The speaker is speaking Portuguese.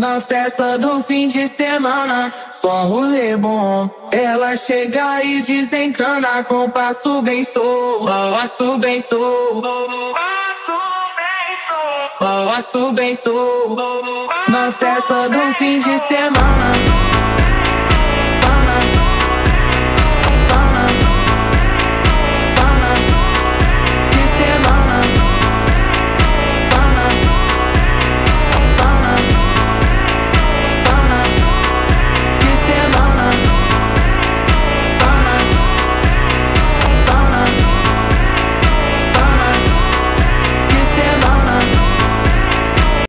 Na festa do fim de semana, só rolê bom. Ela chega e desencana com passo bem solto, passo bem solto, passo bem solto. Na festa do fim de semana.